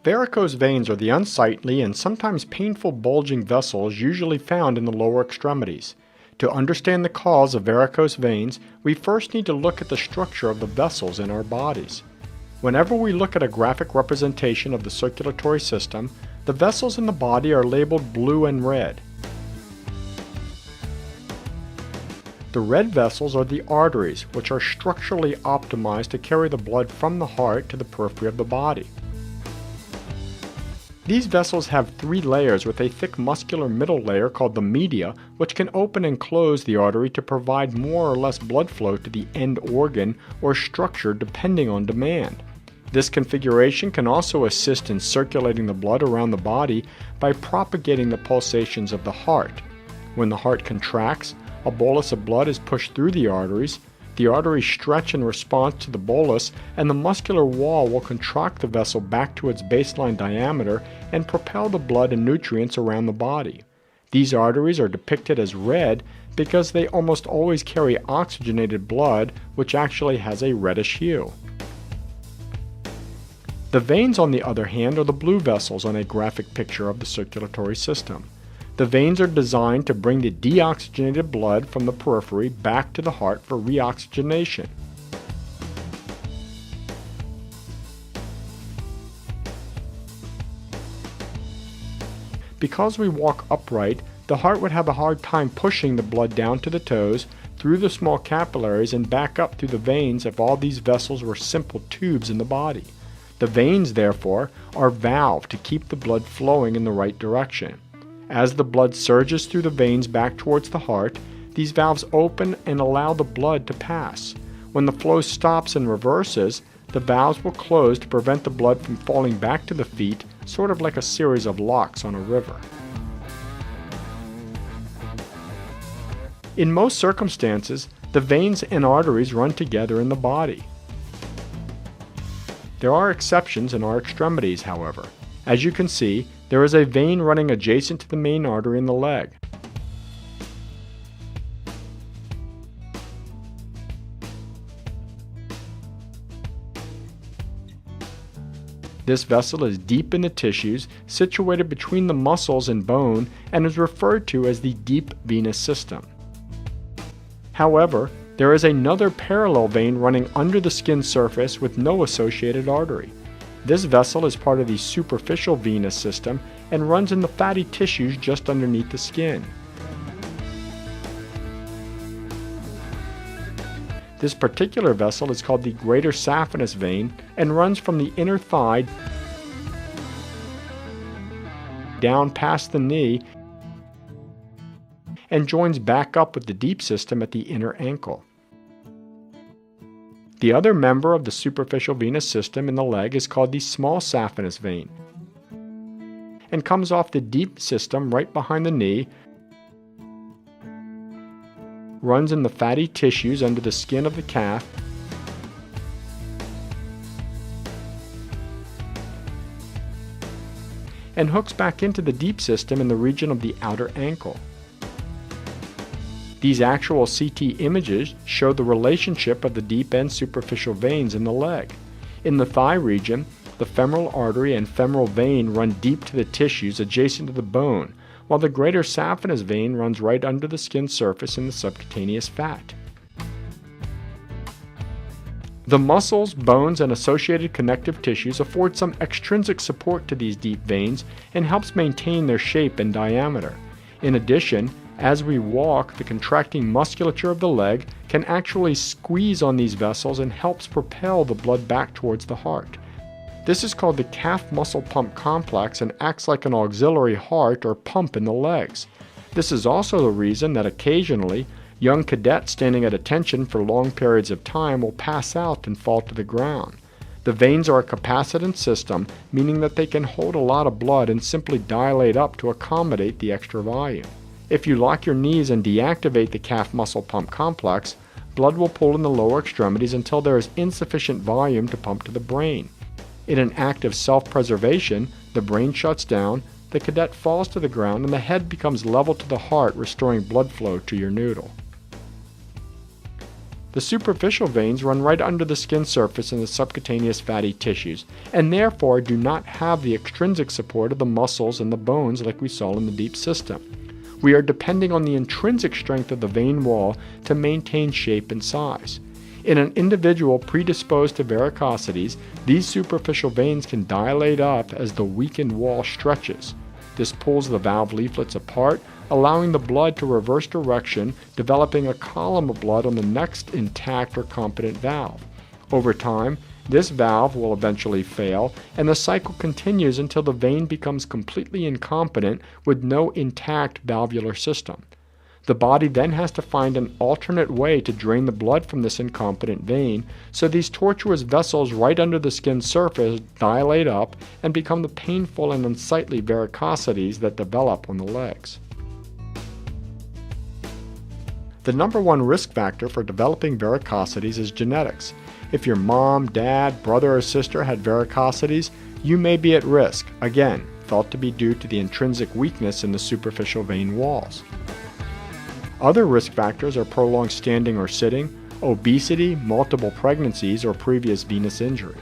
Varicose veins are the unsightly and sometimes painful bulging vessels usually found in the lower extremities. To understand the cause of varicose veins, we first need to look at the structure of the vessels in our bodies. Whenever we look at a graphic representation of the circulatory system, the vessels in the body are labeled blue and red. The red vessels are the arteries, which are structurally optimized to carry the blood from the heart to the periphery of the body. These vessels have three layers with a thick muscular middle layer called the media, which can open and close the artery to provide more or less blood flow to the end organ or structure depending on demand. This configuration can also assist in circulating the blood around the body by propagating the pulsations of the heart. When the heart contracts, a bolus of blood is pushed through the arteries stretch in response to the bolus, and the muscular wall will contract the vessel back to its baseline diameter and propel the blood and nutrients around the body. These arteries are depicted as red because they almost always carry oxygenated blood, which actually has a reddish hue. The veins, on the other hand, are the blue vessels on a graphic picture of the circulatory system. The veins are designed to bring the deoxygenated blood from the periphery back to the heart for reoxygenation. Because we walk upright, the heart would have a hard time pushing the blood down to the toes, through the small capillaries, and back up through the veins if all these vessels were simple tubes in the body. The veins, therefore, are valved to keep the blood flowing in the right direction. As the blood surges through the veins back towards the heart, these valves open and allow the blood to pass. When the flow stops and reverses, the valves will close to prevent the blood from falling back to the feet, sort of like a series of locks on a river. In most circumstances, the veins and arteries run together in the body. There are exceptions in our extremities, however. As you can see, there is a vein running adjacent to the main artery in the leg. This vessel is deep in the tissues, situated between the muscles and bone, and is referred to as the deep venous system. However, there is another parallel vein running under the skin surface with no associated artery. This vessel is part of the superficial venous system and runs in the fatty tissues just underneath the skin. This particular vessel is called the greater saphenous vein and runs from the inner thigh down past the knee and joins back up with the deep system at the inner ankle. The other member of the superficial venous system in the leg is called the small saphenous vein and comes off the deep system right behind the knee, runs in the fatty tissues under the skin of the calf, and hooks back into the deep system in the region of the outer ankle. These actual CT images show the relationship of the deep and superficial veins in the leg. In the thigh region, the femoral artery and femoral vein run deep to the tissues adjacent to the bone, while the greater saphenous vein runs right under the skin surface in the subcutaneous fat. The muscles, bones, and associated connective tissues afford some extrinsic support to these deep veins and helps maintain their shape and diameter. In addition, as we walk, the contracting musculature of the leg can actually squeeze on these vessels and helps propel the blood back towards the heart. This is called the calf muscle pump complex and acts like an auxiliary heart or pump in the legs. This is also the reason that occasionally young cadets standing at attention for long periods of time will pass out and fall to the ground. The veins are a capacitance system, meaning that they can hold a lot of blood and simply dilate up to accommodate the extra volume. If you lock your knees and deactivate the calf muscle pump complex, blood will pool in the lower extremities until there is insufficient volume to pump to the brain. In an act of self-preservation, the brain shuts down, the cadet falls to the ground, and the head becomes level to the heart, restoring blood flow to your noodle. The superficial veins run right under the skin surface in the subcutaneous fatty tissues, and therefore do not have the extrinsic support of the muscles and the bones like we saw in the deep system. We are depending on the intrinsic strength of the vein wall to maintain shape and size. In an individual predisposed to varicosities, these superficial veins can dilate up as the weakened wall stretches. This pulls the valve leaflets apart, allowing the blood to reverse direction, developing a column of blood on the next intact or competent valve. Over time, this valve will eventually fail, and the cycle continues until the vein becomes completely incompetent with no intact valvular system. The body then has to find an alternate way to drain the blood from this incompetent vein, so these tortuous vessels right under the skin surface dilate up and become the painful and unsightly varicosities that develop on the legs. The number one risk factor for developing varicosities is genetics. If your mom, dad, brother, or sister had varicosities, you may be at risk, again, thought to be due to the intrinsic weakness in the superficial vein walls. Other risk factors are prolonged standing or sitting, obesity, multiple pregnancies, or previous venous injury.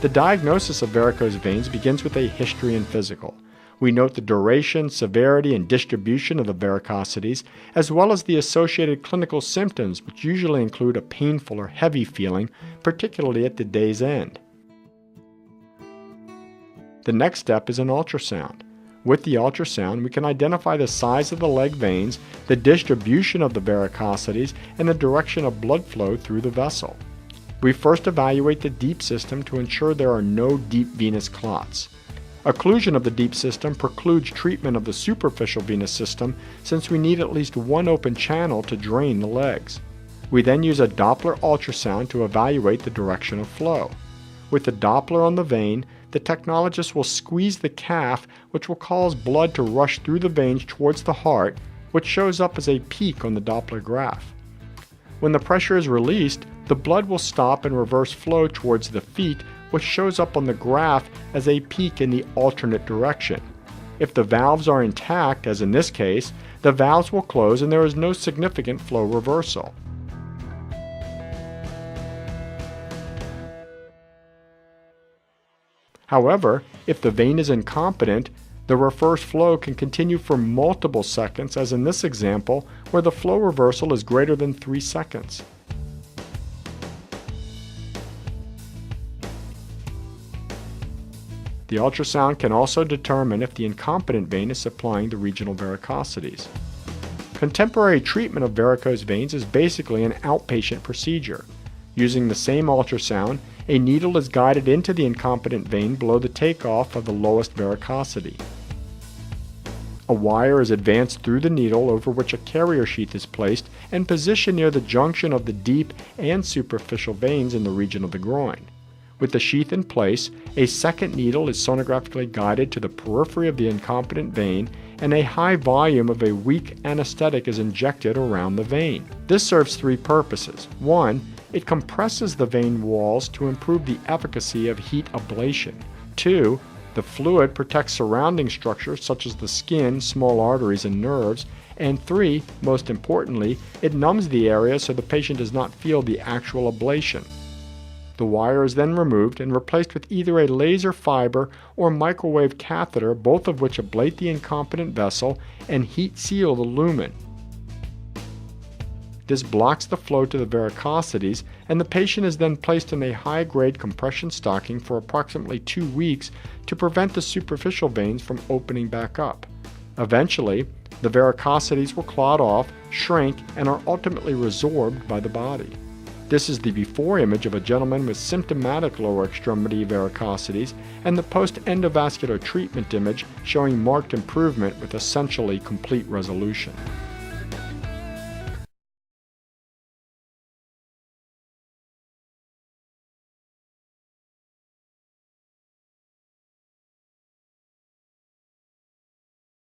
The diagnosis of varicose veins begins with a history and physical. We note the duration, severity, and distribution of the varicosities, as well as the associated clinical symptoms, which usually include a painful or heavy feeling, particularly at the day's end. The next step is an ultrasound. With the ultrasound, we can identify the size of the leg veins, the distribution of the varicosities, and the direction of blood flow through the vessel. We first evaluate the deep system to ensure there are no deep venous clots. Occlusion of the deep system precludes treatment of the superficial venous system since we need at least one open channel to drain the legs. We then use a Doppler ultrasound to evaluate the direction of flow. With the Doppler on the vein, the technologist will squeeze the calf, which will cause blood to rush through the veins towards the heart, which shows up as a peak on the Doppler graph. When the pressure is released, the blood will stop and reverse flow towards the feet, which shows up on the graph as a peak in the alternate direction. If the valves are intact, as in this case, the valves will close and there is no significant flow reversal. However, if the vein is incompetent, the reverse flow can continue for multiple seconds, as in this example, where the flow reversal is greater than 3 seconds. The ultrasound can also determine if the incompetent vein is supplying the regional varicosities. Contemporary treatment of varicose veins is basically an outpatient procedure. Using the same ultrasound, a needle is guided into the incompetent vein below the takeoff of the lowest varicosity. A wire is advanced through the needle over which a carrier sheath is placed and positioned near the junction of the deep and superficial veins in the region of the groin. With the sheath in place, a second needle is sonographically guided to the periphery of the incompetent vein, and a high volume of a weak anesthetic is injected around the vein. This serves 3 purposes. 1, it compresses the vein walls to improve the efficacy of heat ablation. 2, the fluid protects surrounding structures such as the skin, small arteries, and nerves. And 3, most importantly, it numbs the area so the patient does not feel the actual ablation. The wire is then removed and replaced with either a laser fiber or microwave catheter, both of which ablate the incompetent vessel and heat seal the lumen. This blocks the flow to the varicosities, and the patient is then placed in a high-grade compression stocking for approximately 2 weeks to prevent the superficial veins from opening back up. Eventually, the varicosities will clot off, shrink, and are ultimately resorbed by the body. This is the before image of a gentleman with symptomatic lower extremity varicosities, and the post-endovascular treatment image showing marked improvement with essentially complete resolution.